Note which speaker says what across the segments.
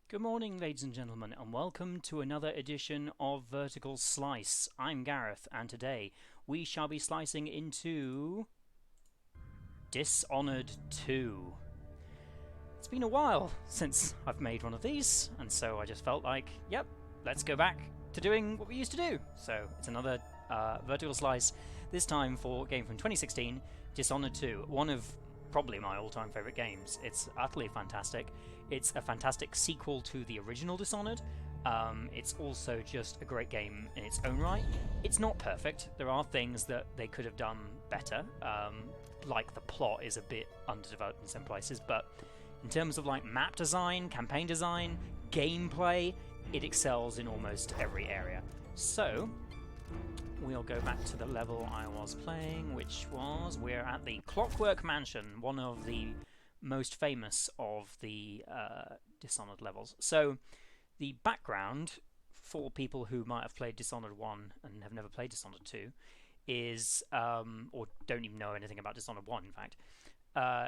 Speaker 1: Good morning, ladies and gentlemen, and welcome to another edition of Vertical Slice. I'm Gareth, and today we shall be slicing into Dishonored 2. It's been a while since I've made one of these, and so I just felt like, yep, let's go back to doing what we used to do. So it's another Vertical Slice, this time for a game from 2016, Dishonored 2, one of probably my all-time favourite games. It's utterly fantastic. It's a fantastic sequel to the original Dishonored. It's also just a great game in its own right. It's not perfect. There are things that they could have done better, like the plot is a bit underdeveloped in some places, but in terms of like map design, campaign design, gameplay, it excels in almost every area. So we'll go back to the level I was playing, which was, we're at the Clockwork Mansion, one of the most famous of the Dishonored levels. So the background for people who might have played Dishonored 1 and have never played Dishonored 2 is, or don't even know anything about Dishonored 1 in fact,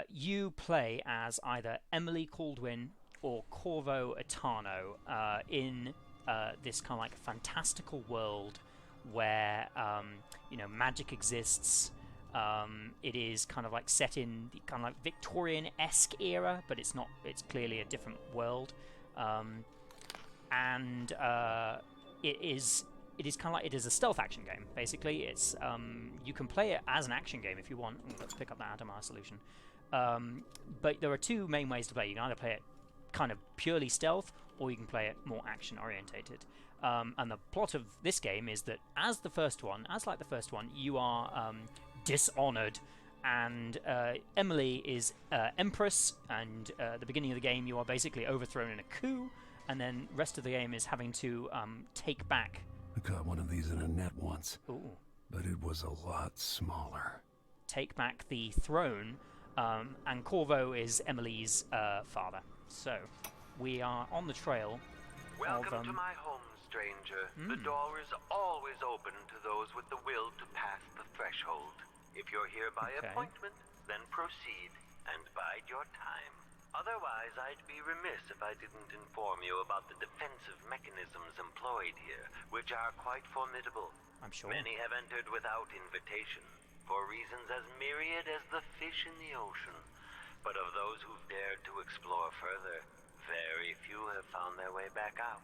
Speaker 1: you play as either Emily Caldwin or Corvo Etano in this kind of like fantastical world where magic exists. It is kind of like set in the kind of like Victorian-esque era, but it's not. It's clearly a different world, and it is kind of like it is a stealth action game. Basically, it's you can play it as an action game if you want. Let's pick up that Atomar solution. But there are two main ways to play. You can either play it kind of purely stealth, or you can play it more action orientated. And the plot of this game is that as like the first one, you are Dishonored, and Emily is Empress, and at the beginning of the game you are basically overthrown in a coup, and then rest of the game is having to take back...
Speaker 2: I caught one of these in a net once.
Speaker 1: Ooh.
Speaker 2: But it was a lot smaller.
Speaker 1: Take back the throne, and Corvo is Emily's father. So, we are on the trail.
Speaker 3: Welcome to my home, stranger. The door is always open to those with the will to pass the threshold. If you're here by appointment, then proceed and bide your time. Otherwise, I'd be remiss if I didn't inform you about the defensive mechanisms employed here, which are quite formidable.
Speaker 1: I'm sure.
Speaker 3: Many have entered without invitation, for reasons as myriad as the fish in the ocean. But of those who've dared to explore further, very few have found their way back out.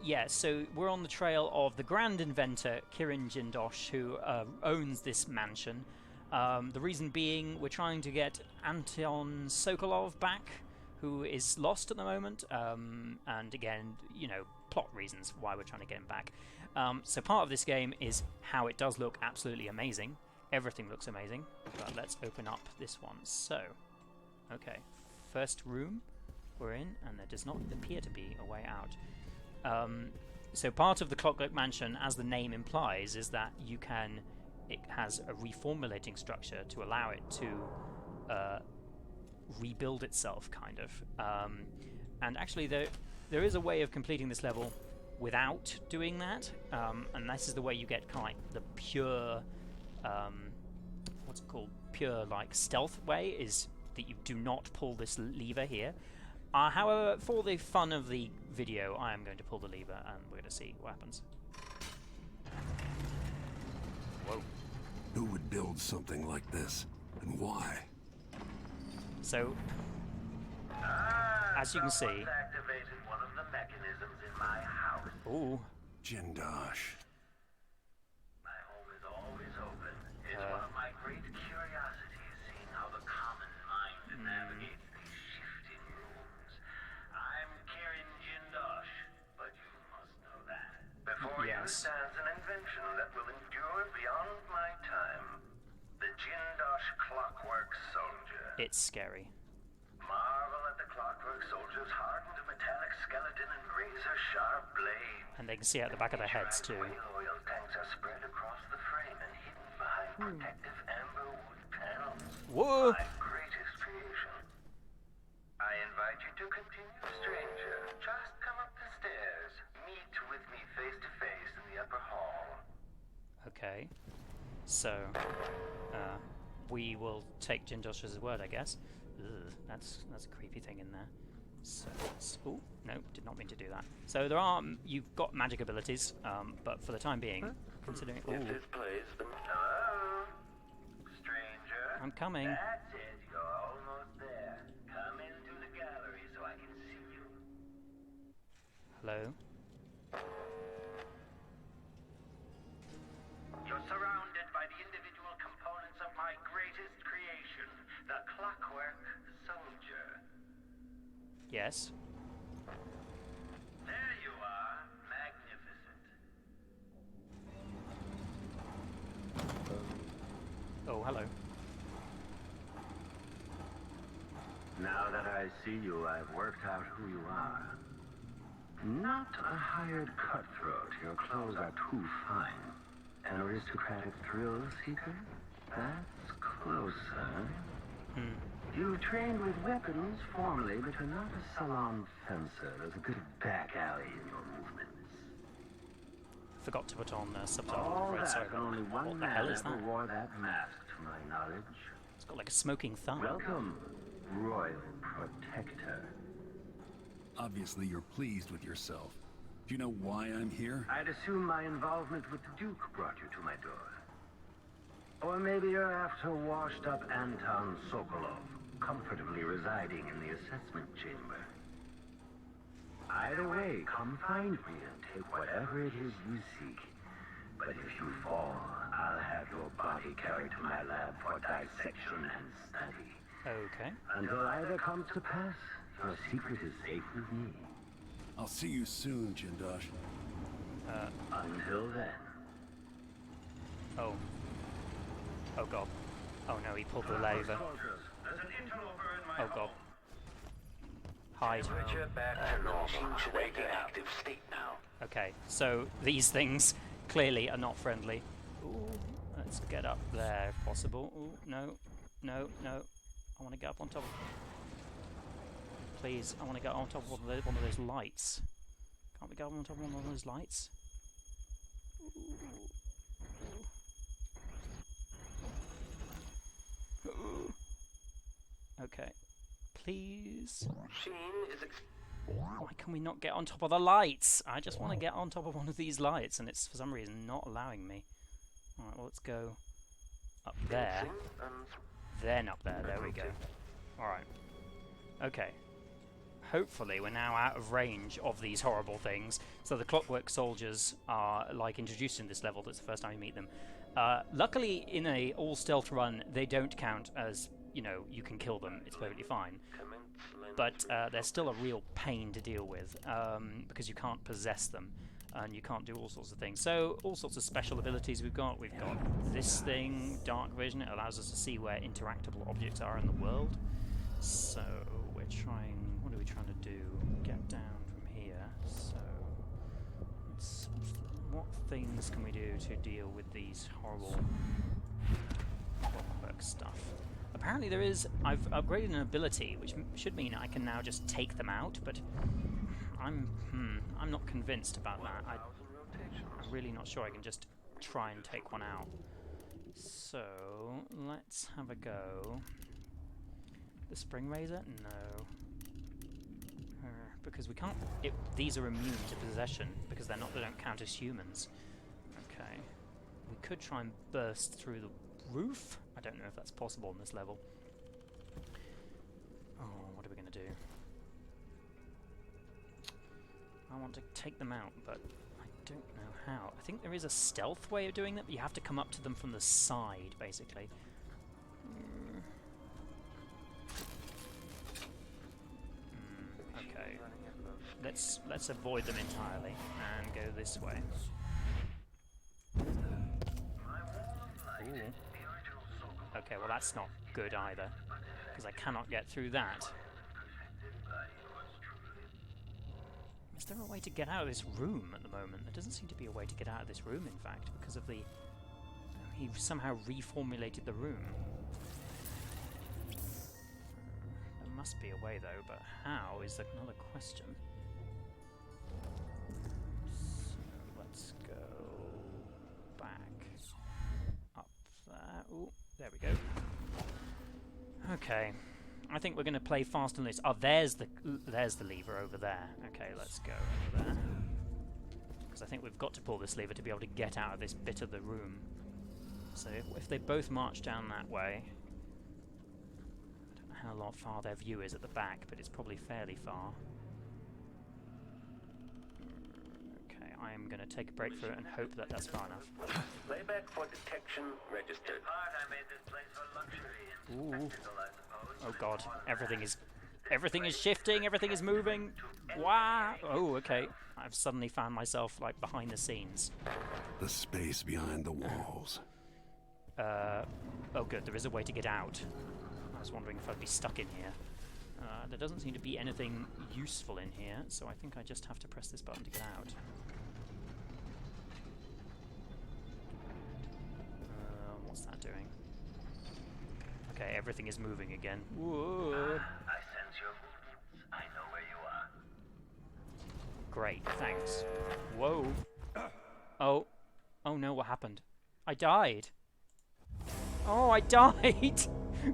Speaker 1: Yeah, so we're on the trail of the grand inventor, Kirin Jindosh, who owns this mansion. The reason being, we're trying to get Anton Sokolov back, who is lost at the moment. And again, plot reasons why we're trying to get him back. So part of this game is how it does look absolutely amazing. Everything looks amazing. But let's open up this one. So, okay. First room we're in, and there does not appear to be a way out. So part of the Clockwork Mansion, as the name implies, is that it has a reformulating structure to allow it to rebuild itself, kind of. And actually, there is a way of completing this level without doing that, and this is the way you get kind of like the pure, what's it called? Pure like stealth way, is that you do not pull this lever here. However, for the fun of the video, I am going to pull the lever and we're going to see what happens. Whoa.
Speaker 2: Who would build something like this? And why?
Speaker 1: So, as you can see...
Speaker 3: activated one of the mechanisms in my house.
Speaker 1: Ooh.
Speaker 2: Jindosh.
Speaker 3: My home is always open. It's one of my great curiosities, seeing how the common mind navigates these shifting rooms. I'm Kirin Jindosh, but you must know that. Before you stands an invention that will endure beyond my time. The Jindosh Clockwork Soldier.
Speaker 1: It's scary.
Speaker 3: Marvel at the Clockwork Soldiers' hardened metallic skeleton and razor-sharp blade.
Speaker 1: And they can see out the back of their heads too.
Speaker 3: Oil tanks are spread across the frame and hidden behind protective amber wood panels.
Speaker 1: Whoa!
Speaker 3: My greatest creation. I invite you to continue, stranger. Just come up the stairs. Meet with me face to face in the upper hall.
Speaker 1: Okay. So, we will take Jindosh's word, I guess. Ugh, that's a creepy thing in there. So let's... Oh, no, did not mean to do that. So there are... you've got magic abilities, but for the time being, considering...
Speaker 3: If
Speaker 1: Ooh,
Speaker 3: this place... Hello? Stranger?
Speaker 1: I'm coming.
Speaker 3: That's it, you're almost there. Come into the gallery so I can see you.
Speaker 1: Hello?
Speaker 3: You're surrounded by the individual components of my greatest creation, the Clockwork Soldier.
Speaker 1: Yes?
Speaker 3: There you are, magnificent.
Speaker 1: Oh, hello.
Speaker 3: Now that I see you, I've worked out who you are. Not a hired cutthroat. Your clothes are too fine. An aristocratic thrill seeker? That's closer. You trained with weapons formerly, but you're not a salon fencer. There's a bit of back alley in your movements.
Speaker 1: Forgot to put on subtitles.
Speaker 3: All
Speaker 1: I'm afraid. Sorry,
Speaker 3: that,
Speaker 1: but
Speaker 3: only one
Speaker 1: what the hell
Speaker 3: man
Speaker 1: is
Speaker 3: ever
Speaker 1: that?
Speaker 3: wore that mask, to my knowledge.
Speaker 1: It's got like a smoking thumb.
Speaker 3: Welcome, Royal Protector.
Speaker 2: Obviously, you're pleased with yourself. Do you know why I'm here?
Speaker 3: I'd assume my involvement with the Duke brought you to my door. Or maybe you're after washed-up Anton Sokolov, comfortably residing in the assessment chamber. Either way, come find me and take whatever it is you seek. But if you fall, I'll have your body carried to my lab for dissection and study.
Speaker 1: Okay.
Speaker 3: Until either comes to pass, your secret is safe with me.
Speaker 2: I'll see you soon, Jindosh.
Speaker 3: Until then.
Speaker 1: Oh. Oh god. Oh no, he pulled the lever.
Speaker 3: There's an interloper in my
Speaker 1: Oh god. Hide.
Speaker 3: Temperature back to normal. Radioactive state now.
Speaker 1: Okay, so these things clearly are not friendly. Ooh, let's get up there if possible. Ooh, no, no, no. I want to get up on top of... Please, I want to get on top of one of those lights. Can't we go on top of one of those lights? Ooh. Okay. Please. Why can we not get on top of the lights? I just want to get on top of one of these lights, and it's for some reason not allowing me. Alright, well, let's go up there. Then up there. There we go. Alright. Okay. Hopefully we're now out of range of these horrible things. So the Clockwork Soldiers are like introduced in this level. That's the first time you meet them. Luckily, in a all-stealth run, they don't count as, you know, you can kill them. It's perfectly fine. But they're still a real pain to deal with because you can't possess them and you can't do all sorts of things. So all sorts of special abilities we've got. We've got this thing, Dark Vision. It allows us to see where interactable objects are in the world. So we're trying... What are we trying to do? Get down from here. So what things can we do to deal with these horrible clockwork stuff? Apparently there is... I've upgraded an ability, which should mean I can now just take them out, but I'm not convinced about that. I'm really not sure I can just try and take one out. So, let's have a go. The Spring Razor? No. Because we can't... these are immune to possession, because they don't count as humans. Okay. We could try and burst through the roof? I don't know if that's possible on this level. Oh, what are we going to do? I want to take them out, but I don't know how. I think there is a stealth way of doing that, but you have to come up to them from the side, basically. Okay. Let's avoid them entirely and go this way. Ooh. Okay, well that's not good either, because I cannot get through that. Is there a way to get out of this room at the moment? There doesn't seem to be a way to get out of this room, in fact, because of the... He somehow reformulated the room. There must be a way, though, but how is another question. So let's go back up there. Ooh, there we go. Okay. I think we're going to play fast and loose. Oh, there's the lever over there. Okay, let's go over there. Because I think we've got to pull this lever to be able to get out of this bit of the room. So if they both march down that way... I don't know how far their view is at the back, but it's probably fairly far. Okay, I am going to take a break through it and hope that that's far enough.
Speaker 3: Playback for detection registered. I made this place for luxury.
Speaker 1: Ooh. Oh god, everything is shifting, everything is moving. Wow. Oh, okay. I've suddenly found myself like behind the scenes.
Speaker 2: The space behind the walls.
Speaker 1: Oh good, there is a way to get out. I was wondering if I'd be stuck in here. There doesn't seem to be anything useful in here, so I think I just have to press this button to get out. What's that doing? Okay, everything is moving again. Whoa.
Speaker 3: I sense your movements. I know where you are.
Speaker 1: Great, thanks. Whoa. Oh. Oh no, what happened? I died. Oh, I died!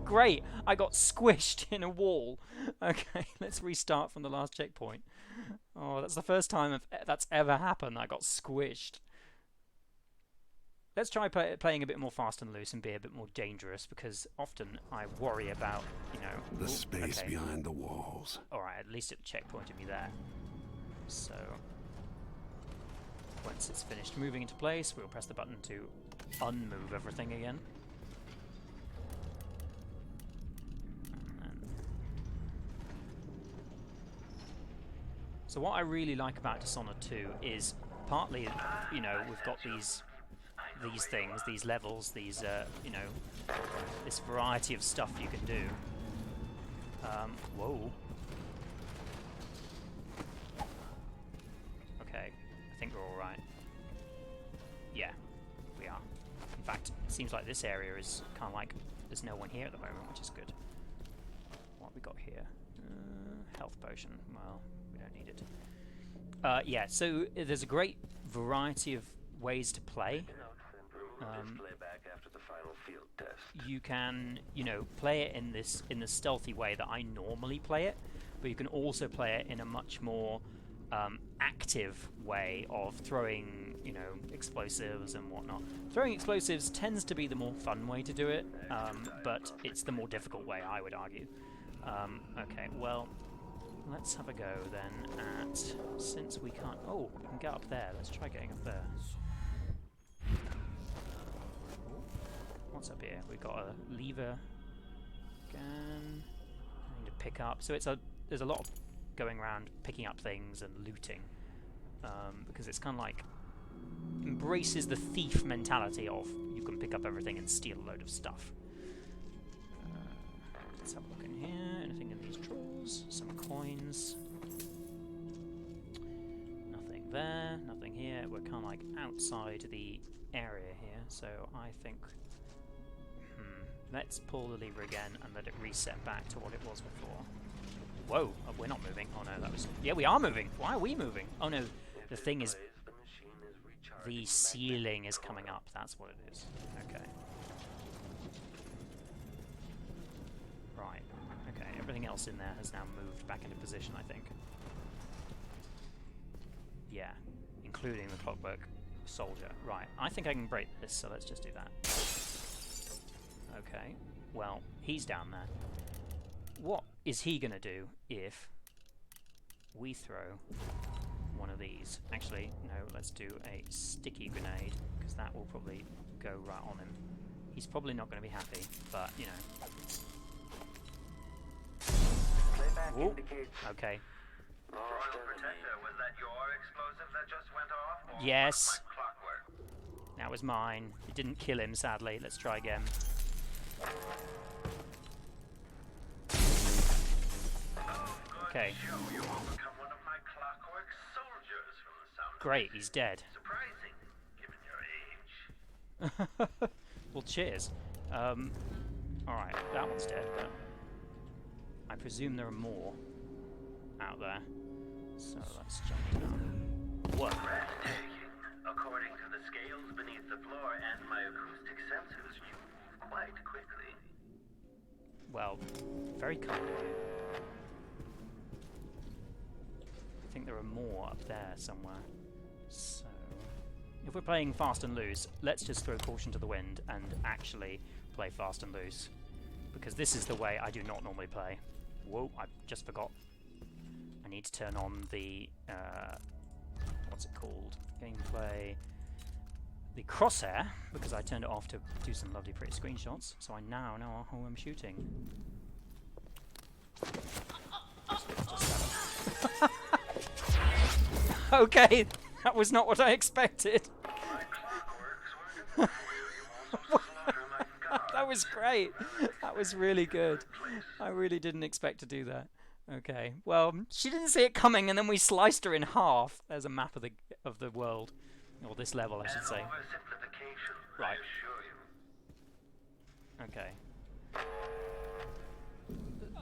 Speaker 1: Great, I got squished in a wall. Okay, let's restart from the last checkpoint. Oh, that's the first time that's ever happened. I got squished. Let's try playing a bit more fast and loose and be a bit more dangerous, because often I worry about, you know...
Speaker 2: The space behind the walls.
Speaker 1: Alright, at least it checkpointed me there. So... once it's finished moving into place, we'll press the button to unmove everything again. So what I really like about Dishonored 2 is partly, you know, we've got these things, these levels, these, you know, this variety of stuff you can do. Whoa. Okay, I think we're all right. Yeah, we are. In fact, it seems like this area is kind of like there's no one here at the moment, which is good. What have we got here? Health potion. Well, we don't need it. Yeah, so there's a great variety of ways to play. You can, you know, play it in the stealthy way that I normally play it, but you can also play it in a much more active way of throwing, you know, explosives and whatnot. Throwing explosives tends to be the more fun way to do it, but it's the more difficult way, I would argue. Okay, well, let's have a go then at, since we can't, oh, we can get up there, let's try getting up there. What's up here? We've got a lever again. I need to pick up. So there's a lot of going around picking up things and looting, because it's kind of like embraces the thief mentality of you can pick up everything and steal a load of stuff. Let's have a look in here. Anything in these drawers? Some coins. Nothing there. Nothing here. We're kind of like outside the area here, so I think. Let's pull the lever again and let it reset back to what it was before. Whoa, oh, we're not moving. Oh no, that was... yeah, we are moving. Why are we moving? Oh no, the thing is... the ceiling is coming up. That's what it is. Okay. Right. Okay, everything else in there has now moved back into position, I think. Yeah, including the Clockwork Soldier. Right, I think I can break this, so let's just do that. Okay, well, he's down there. What is he going to do if we throw one of these? Actually, no, let's do a sticky grenade, because that will probably go right on him. He's probably not going to be happy, but, you know. Ooh, okay.
Speaker 3: Royal Protector, was that your explosive that just went off? Or
Speaker 1: yes.
Speaker 3: my clockwork?
Speaker 1: That was mine. It didn't kill him, sadly. Let's try again. Okay.
Speaker 3: You will become one of my Clockwork Soldiers from the sound.
Speaker 1: Great, he's dead.
Speaker 3: Surprising, given your age.
Speaker 1: Well, cheers. Alright, that one's dead, but I presume there are more out there. So let's jump down. What?
Speaker 3: Breathtaking. According to the scales beneath the floor and my acoustic sensors, you move quite quickly.
Speaker 1: Well, very kind of you. I think there are more up there somewhere. So, if we're playing fast and loose, let's just throw caution to the wind and actually play fast and loose. Because this is the way I do not normally play. Whoa, I just forgot. I need to turn on the, what's it called? Gameplay. The crosshair, because I turned it off to do some lovely pretty screenshots. So I now know how I'm shooting. Okay, that was not what I expected. That was great. That was really good. I really didn't expect to do that. Okay, well, she didn't see it coming, and then we sliced her in half. There's a map of the world, or this level, I should say. Right. Okay.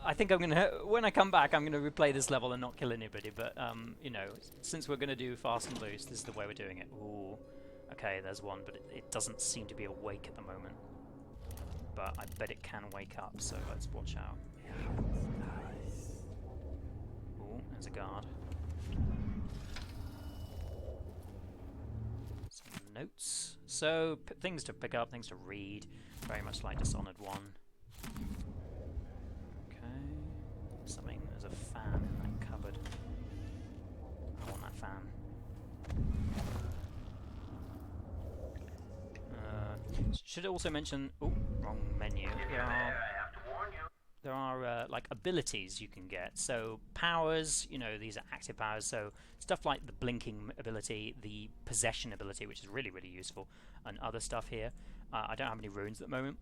Speaker 1: I think I'm gonna, when I come back, I'm gonna replay this level and not kill anybody. But you know, since we're gonna do fast and loose, this is the way we're doing it. Ooh. Okay, there's one, but it doesn't seem to be awake at the moment. But I bet it can wake up, so let's watch out. Ooh, there's a guard. Some notes. So, things to pick up, things to read. Very much like Dishonored 1. Okay. Something, there's a fan in that cupboard. I want that fan. Should also mention, oh, wrong menu. There are like abilities you can get. So powers, you know, these are active powers. So stuff like the blinking ability, the possession ability, which is really, really useful, and other stuff here. I don't have any runes at the moment.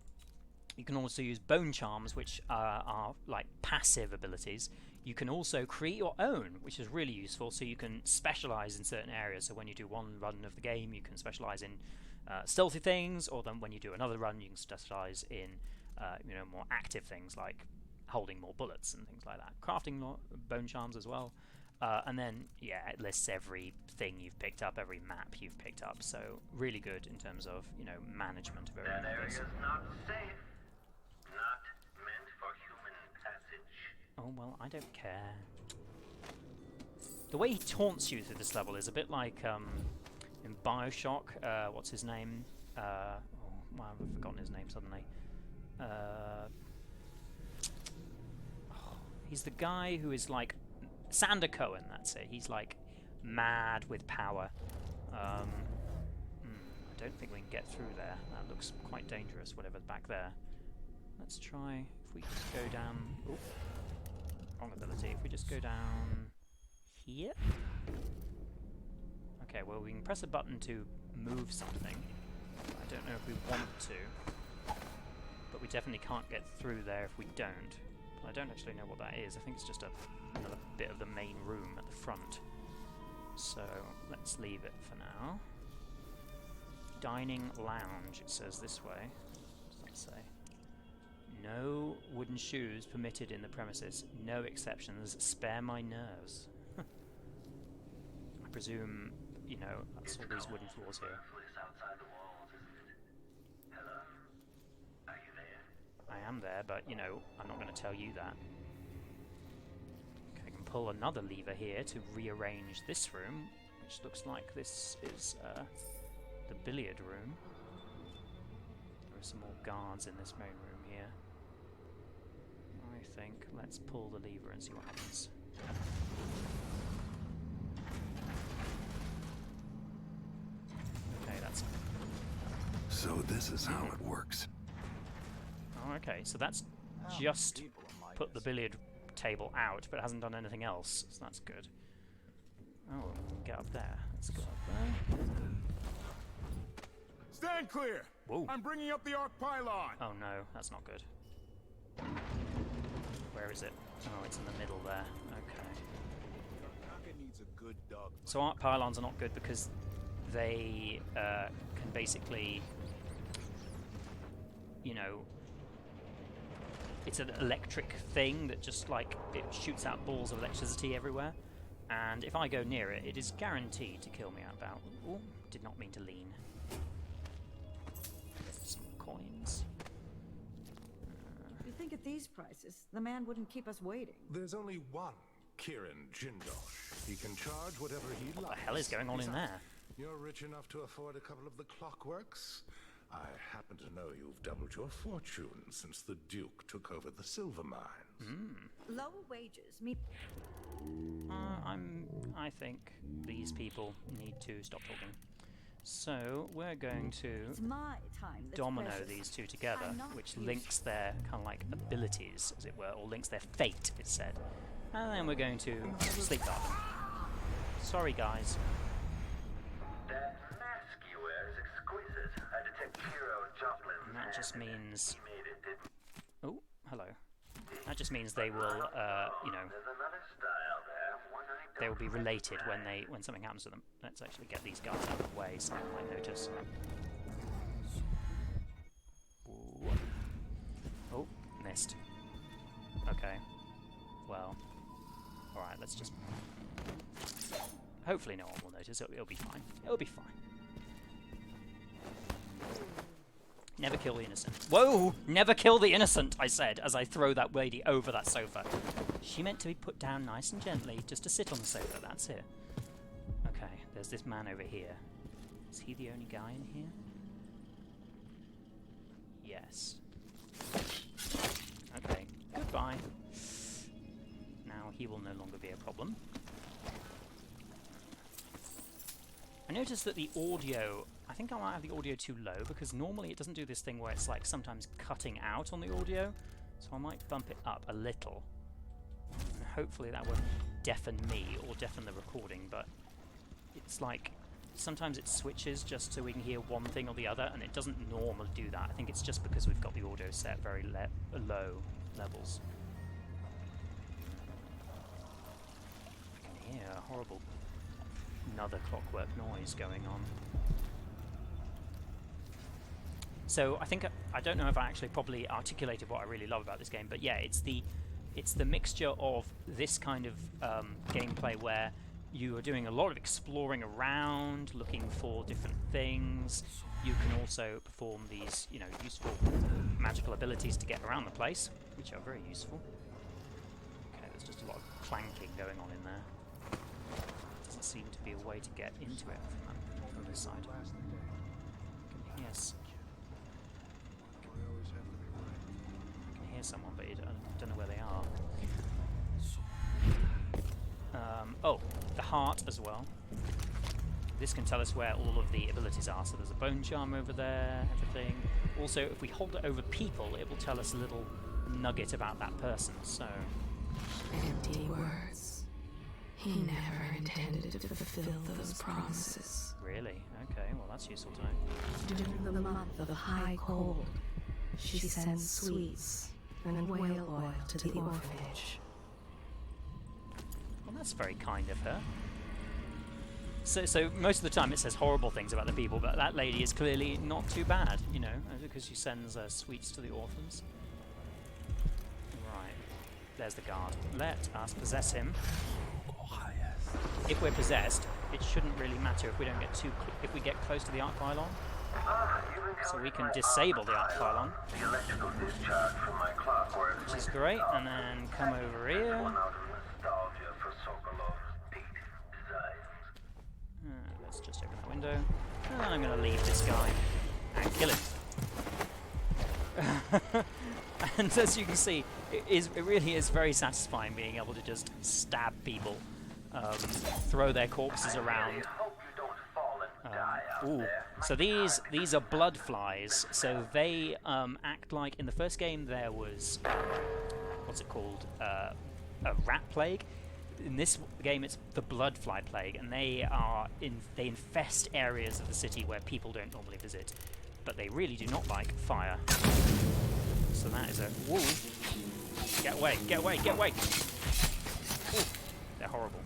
Speaker 1: You can also use bone charms, which are like passive abilities. You can also create your own, which is really useful. So you can specialize in certain areas. So when you do one run of the game, you can specialize in stealthy things, or then when you do another run, you can specialize in you know, more active things like holding more bullets and things like that. Crafting bone charms as well, and then yeah, it lists everything you've picked up, every map you've picked up. So really good in terms of, you know, management of everything.
Speaker 3: That area is not safe, not meant for human passage.
Speaker 1: Oh well, I don't care. The way he taunts you through this level is a bit like in Bioshock, what's his name? Oh, wow, I've forgotten his name suddenly. He's the guy who is like Sander Cohen. That's it. He's like mad with power. I don't think we can get through there. That looks quite dangerous. Whatever's back there. Let's try. If we just go down. Ooh, wrong ability. If we just go down here. Okay, well, we can press a button to move something. I don't know if we want to, but we definitely can't get through there if we don't. I don't actually know what that is. I think it's just another bit of the main room at the front. So let's leave it for now. Dining lounge, it says this way. What does that say? No wooden shoes permitted in the premises. No exceptions. Spare my nerves. I presume, you know, that's all these wooden floors here. I am there, but, you know, I'm not going to tell you that. Okay, I can pull another lever here to rearrange this room, which looks like this is the billiard room. There are some more guards in this main room here. I think. Let's pull the lever and see what happens. Okay, that's...
Speaker 2: So this is how it works.
Speaker 1: Oh, okay, so that's just put the billiard table out, but it hasn't done anything else, so that's good. Oh, we can get up there. Let's go up there.
Speaker 4: Stand clear!
Speaker 1: Whoa.
Speaker 4: I'm bringing up the arc pylon!
Speaker 1: Oh no, that's not good. Where is it? Oh, it's in the middle there. Okay.
Speaker 4: Needs a good dog.
Speaker 1: So arc pylons are not good because they can basically, you know, it's an electric thing that just like it shoots out balls of electricity everywhere, and if I go near it, it is guaranteed to kill me out about. Ooh, did not mean to lean. Some coins.
Speaker 5: at these prices, the man wouldn't keep us waiting.
Speaker 6: There's only one Kirin Jindosh. He can charge whatever he likes.
Speaker 1: What the hell is going on in there?
Speaker 6: You're rich enough to afford a couple of the Clockworks? I happen to know you've doubled your fortune since the Duke took over the silver mines.
Speaker 5: Lower wages mean...
Speaker 1: I think these people need to stop talking. So we're going to
Speaker 5: It's my time that's
Speaker 1: domino
Speaker 5: precious.
Speaker 1: these two together,
Speaker 5: I'm not
Speaker 1: which
Speaker 5: used-
Speaker 1: links their kind of like abilities, as it were, or links their fate, it said. And then we're going to sleep guard them. Sorry, guys.
Speaker 3: That mask you wear is exquisite. I detect hero Joplin's
Speaker 1: And that just
Speaker 3: hand in it.
Speaker 1: means...
Speaker 3: He made it, didn't
Speaker 1: Oh, hello. That just means they will, you know,
Speaker 3: There's another style there, one I
Speaker 1: they
Speaker 3: don't
Speaker 1: will be related when something happens to them. Let's actually get these guys out of the way so they might notice. Ooh. Oh, missed. Okay. Well. Alright, let's just... Hopefully no one will notice. It'll be fine. It'll be fine. Never kill the innocent. Whoa! Never kill the innocent, I said, as I throw that lady over that sofa. She meant to be put down nice and gently, just to sit on the sofa, that's it. Okay, there's this man over here. Is he the only guy in here? Yes. Okay, goodbye. Now he will no longer be a problem. I noticed that the audio, I think I might have the audio too low, because normally it doesn't do this thing where it's like sometimes cutting out on the audio, so I might bump it up a little. And hopefully that won't deafen me or deafen the recording, but it's like sometimes it switches just so we can hear one thing or the other, and it doesn't normally do that. I think it's just because we've got the audio set very low levels. I can hear a horrible another clockwork noise going on. So I think I don't know if I actually properly articulated what I really love about this game, but yeah, it's the mixture of this kind of gameplay where you are doing a lot of exploring around, looking for different things. You can also perform these, you know, useful magical abilities to get around the place, which are very useful. Okay, there's just a lot of clanking going on in there. Doesn't seem to be a way to get into it from this side. I can hear someone, but I don't know where they are. Oh, the heart as well. This can tell us where all of the abilities are. So there's a bone charm over there, everything. Also, if we hold it over people, it will tell us a little nugget about that person. So,
Speaker 7: Empty words. He never intended to fulfill those promises.
Speaker 1: really? Okay, well that's useful to know.
Speaker 7: During the month of high cold, she sends sweets and whale oil to the orphanage.
Speaker 1: Well, that's very kind of her. So most of the time it says horrible things about the people, but that lady is clearly not too bad, you know, because she sends sweets to the orphans. Right, there's the guard. Let us possess him. If we're possessed, it shouldn't really matter if we don't get if we get close to the arc pylon. So we can disable the arc pylon,
Speaker 3: The electrical discharge from my clockwork,
Speaker 1: which is great, and then come over here.
Speaker 3: one out of nostalgia for Sokolov's dated designs.
Speaker 1: Let's just open that window. And I'm going to leave this guy and kill him. And as you can see, it really is very satisfying being able to just stab people, throw their corpses around.
Speaker 3: Hope you don't fall and die out
Speaker 1: Ooh,
Speaker 3: there.
Speaker 1: so these are blood flies. So they act like in the first game there was what's it called, a rat plague. In this game, it's the blood fly plague, and they infest areas of the city where people don't normally visit, but they really do not like fire. So that is a woo. Get away! Get away! Get away! Ooh, they're horrible.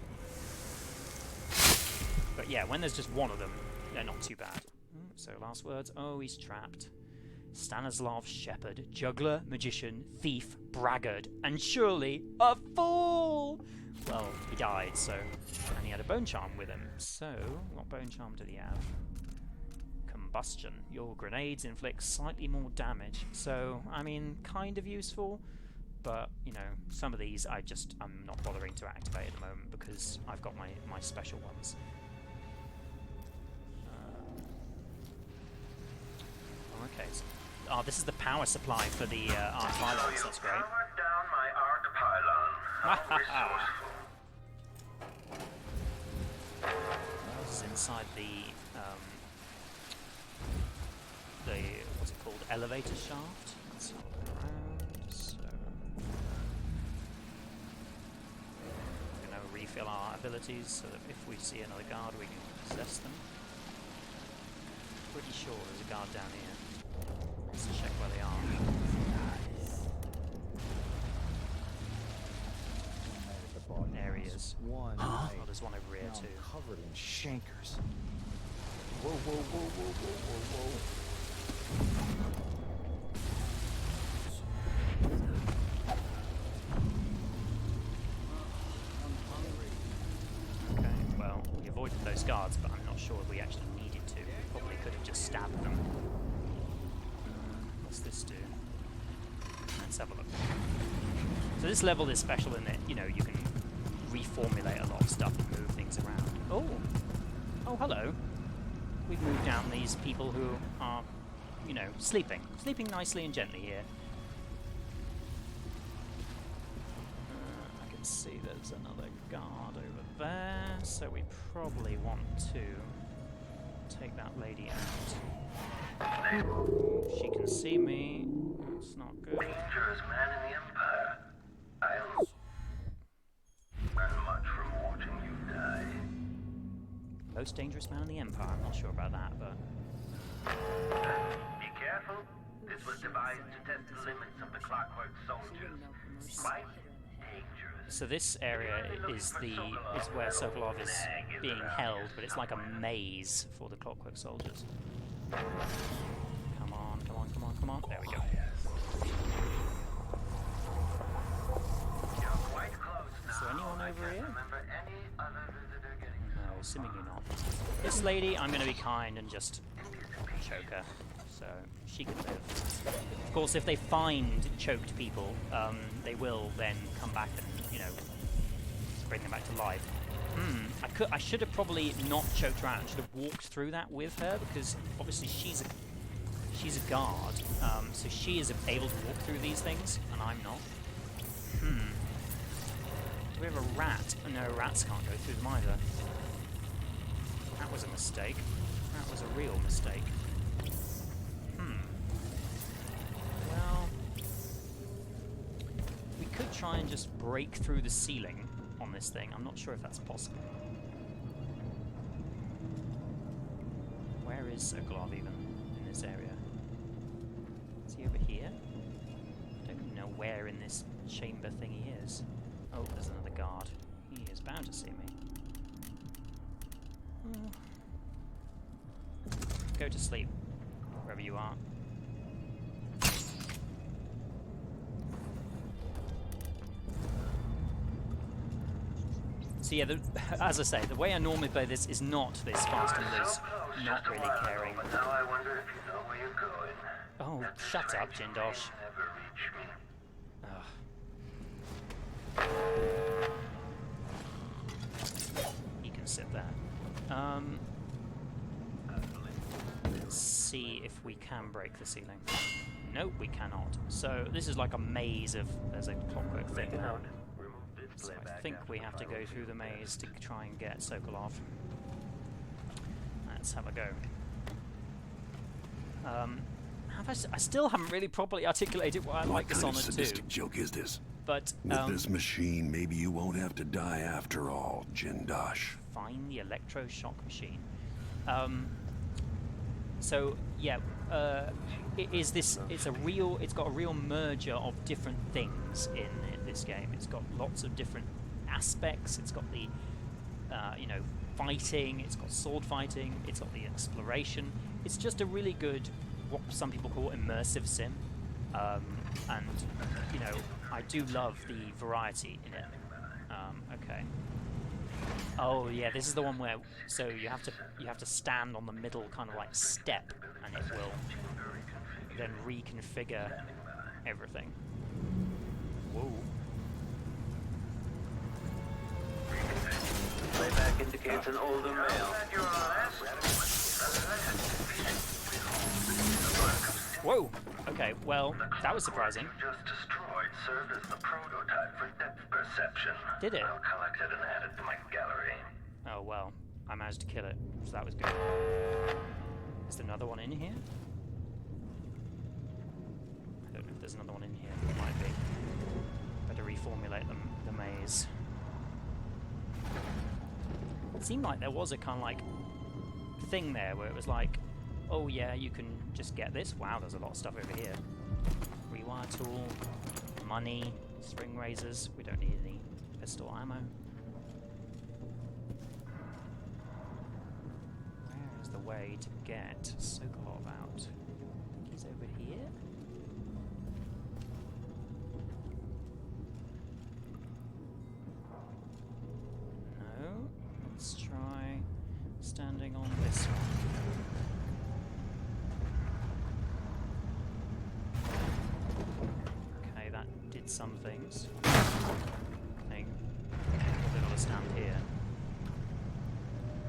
Speaker 1: But yeah, when there's just one of them, they're not too bad. So last words. Oh, he's trapped. Stanislav Shepherd, juggler, magician, thief, braggart, and surely a fool! Well, he died, so... And he had a bone charm with him. So, what bone charm did he have? Combustion. Your grenades inflict slightly more damage. So, I mean, kind of useful. but you know, some of these I'm not bothering to activate at the moment because I've got my special ones. Okay. So, oh, this is the power supply for the arc pylons. That's great.
Speaker 3: Powered down my arc pylon. How resourceful.
Speaker 1: This is inside the what's it called? Elevator shaft. Let's have a look around. So we're going to refill our abilities so that if we see another guard, we can possess them. Pretty sure there's a guard down here. Let's check where they are. There he is. Oh, there's one over here too.
Speaker 8: Covered in shankers. Whoa, whoa, whoa, whoa, whoa, whoa, whoa.
Speaker 1: Okay, well, we avoided those guards, but I'm not sure we actually needed to. We probably could have just stabbed them. What's this do? Let's have a look. So this level is special in that, you know, you can reformulate a lot of stuff and move things around. Oh! Oh, hello. We've moved down these people who are, you know, sleeping. Sleeping nicely and gently here. I can see there's another guard over there, so we probably want to take that lady out. She can see me. That's not good.
Speaker 3: Dangerous man in the Empire. I'll learn much from watching you die.
Speaker 1: Most dangerous man in the Empire. I'm not sure about that, but
Speaker 3: Be careful. This was devised to test the limits of the Clockwork Soldiers. Quite dangerous.
Speaker 1: so this area is where Sokolov is being held, but it's like a maze for the Clockwork Soldiers. Come on, come on, come on, come on. There we go.
Speaker 3: You're quite close now.
Speaker 1: Is there anyone
Speaker 3: I
Speaker 1: over
Speaker 3: can't
Speaker 1: here?
Speaker 3: remember any other visitor getting
Speaker 1: No, seemingly not. This lady, I'm going to be kind and just choke her, so she can live. Of course, if they find choked people, they will then come back and, you know, bring them back to life. I should have probably not choked her out. I should have walked through that with her, because obviously she's a guard, so she is able to walk through these things, and I'm not. Do we have a rat? Oh, no, rats can't go through them either. That was a mistake. That was a real mistake. Well, we could try and just break through the ceiling on this thing. I'm not sure if that's possible. Where is Sokolov even in this area? Is he over here? I don't even know where in this chamber thing he is. Oh, there's another guard. He is bound to see me. Go to sleep, wherever you are. So yeah, as I say, the way I normally play this is not this fast and loose, not really caring.
Speaker 3: But now I wonder if you know where you're going.
Speaker 1: Oh, shut up, Jindosh.
Speaker 3: Never reach me.
Speaker 1: He can sit there. Let's see if we can break the ceiling. Nope, we cannot. So this is like a maze of... There's a clockwork thing now. So I think we have to go through the maze to try and get Sokolov. Let's have a go. I still haven't really properly articulated why I like Dishonored 2.
Speaker 2: What kind of sadistic joke is this?
Speaker 1: But
Speaker 2: With this machine, maybe you won't have to die after all, Jindosh.
Speaker 1: find the electroshock machine. So yeah, it's got a real merger of different things in this game. It's got lots of different aspects. It's got the fighting. It's got sword fighting. It's got the exploration. It's just a really good, what some people call immersive sim. And you know, I do love the variety in it. Okay. Oh yeah, this is the one where you have to stand on the middle kind of like step, and it will then reconfigure everything. Whoa.
Speaker 3: Playback indicates an older male.
Speaker 1: Whoa! Okay, well, that was surprising.
Speaker 3: You just destroyed served as the prototype for depth perception.
Speaker 1: Did it?
Speaker 3: I'll collect it and add it to my gallery.
Speaker 1: Oh, well, I managed to kill it, so that was good. Is there another one in here? I don't know if there's another one in here. There might be. Better reformulate the maze. It seemed like there was a kind of like thing there where it was like, oh yeah, you can just get this. Wow, there's a lot of stuff over here. Rewire tool, money, string razors. We don't need any pistol ammo. Where is the way to get Sokolov out? I think he's over here. No. Let's try standing on this one. Okay, that did some things. I think we'll be able to stand here.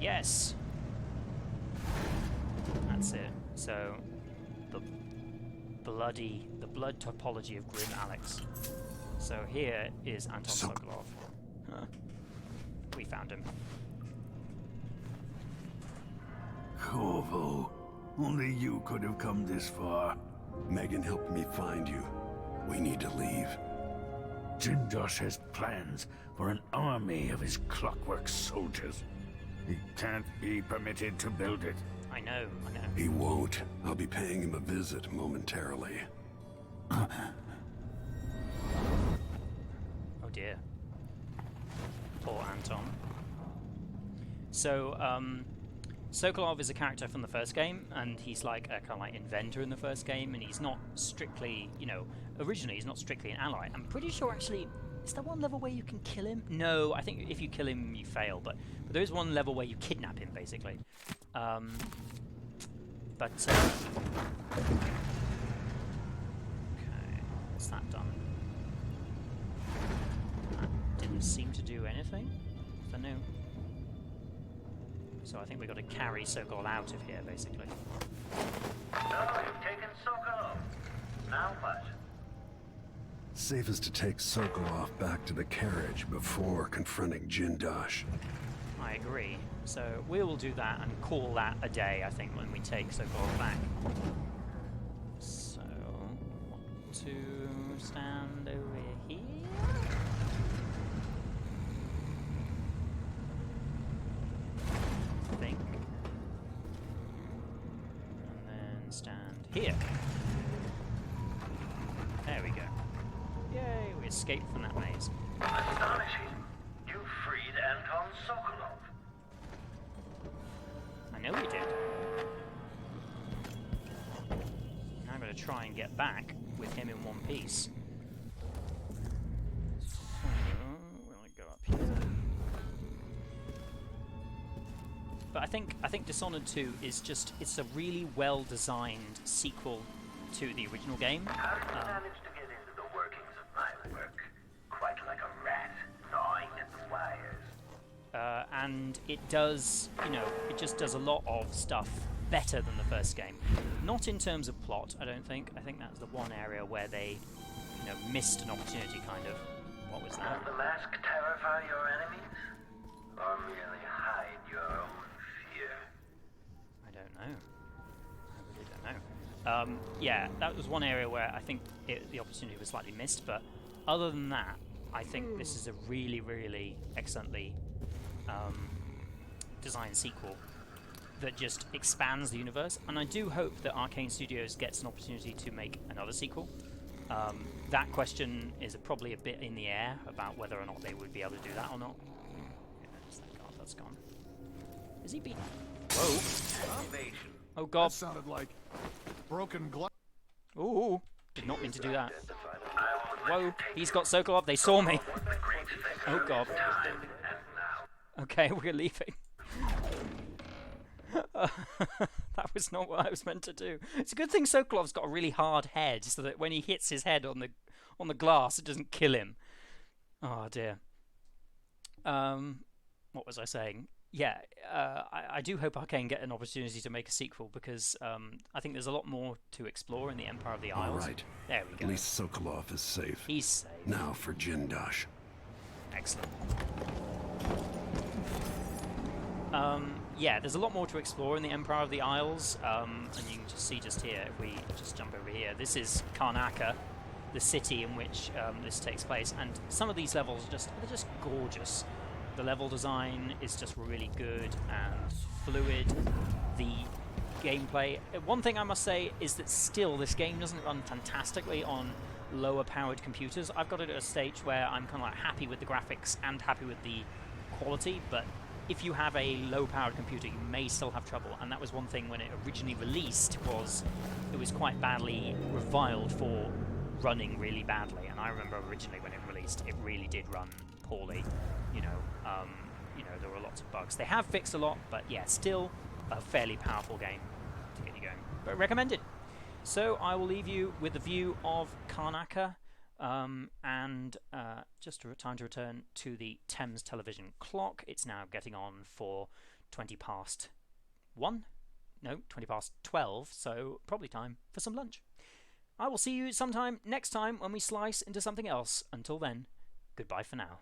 Speaker 1: Yes! That's it. So, the blood topology of Grim Alex. So here is Anton Sokolov. Huh. We found him.
Speaker 2: Corvo, only you could have come this far.
Speaker 9: Megan helped me find you. We need to leave.
Speaker 2: Jindosh has plans for an army of his Clockwork Soldiers. He can't be permitted to build it.
Speaker 1: I know.
Speaker 9: He won't. I'll be paying him a visit momentarily.
Speaker 1: Oh dear. Poor Anton. So, Sokolov is a character from the first game, and he's like a kind of like inventor in the first game, and he's not strictly, you know, originally he's not strictly an ally. I'm pretty sure actually, is there one level where you can kill him? No, I think if you kill him you fail, but there is one level where you kidnap him basically. Okay, what's that done? That didn't seem to do anything. I don't know. So I think we've got to carry Sokol out of here, basically.
Speaker 3: So, you've taken Sokolov. Now what?
Speaker 9: Safest to take Sokolov back to the carriage before confronting Jindosh.
Speaker 1: I agree. So we will do that and call that a day, I think, when we take Sokolov back. So, want to stand over here? I think. And then stand here. There we go. Yay, we escaped from that maze.
Speaker 3: Astonishing. You freed Anton Sokolov.
Speaker 1: I know we did. Now I'm going to try and get back with him in one piece. So, we'll go up here. But I think Dishonored 2 is just, it's a really well-designed sequel to the original game.
Speaker 3: How did you manage to get into the workings of my work? Quite like a rat, gnawing at the wires.
Speaker 1: And it does, you know, it just does a lot of stuff better than the first game. Not in terms of plot, I don't think. I think that's the one area where they, you know, missed an opportunity, kind of. What was that?
Speaker 3: Does the mask terrify your enemies? Or merely hide your own fear?
Speaker 1: I don't know. I really don't know. Yeah, that was one area where I think the opportunity was slightly missed, but other than that, I think this is a really, really excellently designed sequel that just expands the universe, and I do hope that Arcane Studios gets an opportunity to make another sequel. That question is probably a bit in the air about whether or not they would be able to do that or not. Thank God that's gone. Is he being... Whoa. Oh God.
Speaker 4: That sounded like broken glass.
Speaker 1: Ooh. Did not mean to do that. Whoa. He's got Sokolov. They saw me. Oh God. Okay, we're leaving. That was not what I was meant to do. It's a good thing Sokolov's got a really hard head, so that when he hits his head on on the glass, it doesn't kill him. Oh dear. What was I saying? Yeah, I do hope Arcane get an opportunity to make a sequel, because I think there's a lot more to explore in the Empire of the Isles.
Speaker 9: All right.
Speaker 1: There we go.
Speaker 9: At least Sokolov is safe.
Speaker 1: He's safe.
Speaker 9: Now for Jindosh.
Speaker 1: Excellent. Yeah, there's a lot more to explore in the Empire of the Isles, and you can just see just here, if we just jump over here, this is Karnaca, the city in which this takes place, and some of these levels they're just gorgeous. The level design is just really good and fluid. The gameplay, one thing I must say is that still this game doesn't run fantastically on lower powered computers. I've got it at a stage where I'm kind of like happy with the graphics and happy with the quality, but if you have a low powered computer you may still have trouble, and that was one thing when it originally released, was it was quite badly reviled for running really badly, and I remember originally when it released it really did run poorly. You know, there were lots of bugs. They have fixed a lot, but yeah, still a fairly powerful game to get you going. But recommended. So I will leave you with a view of Karnaca, and just time to return to the Thames television clock. It's now getting on for 20 past 1? No, 20 past 12, so probably time for some lunch. I will see you sometime next time when we slice into something else. Until then, goodbye for now.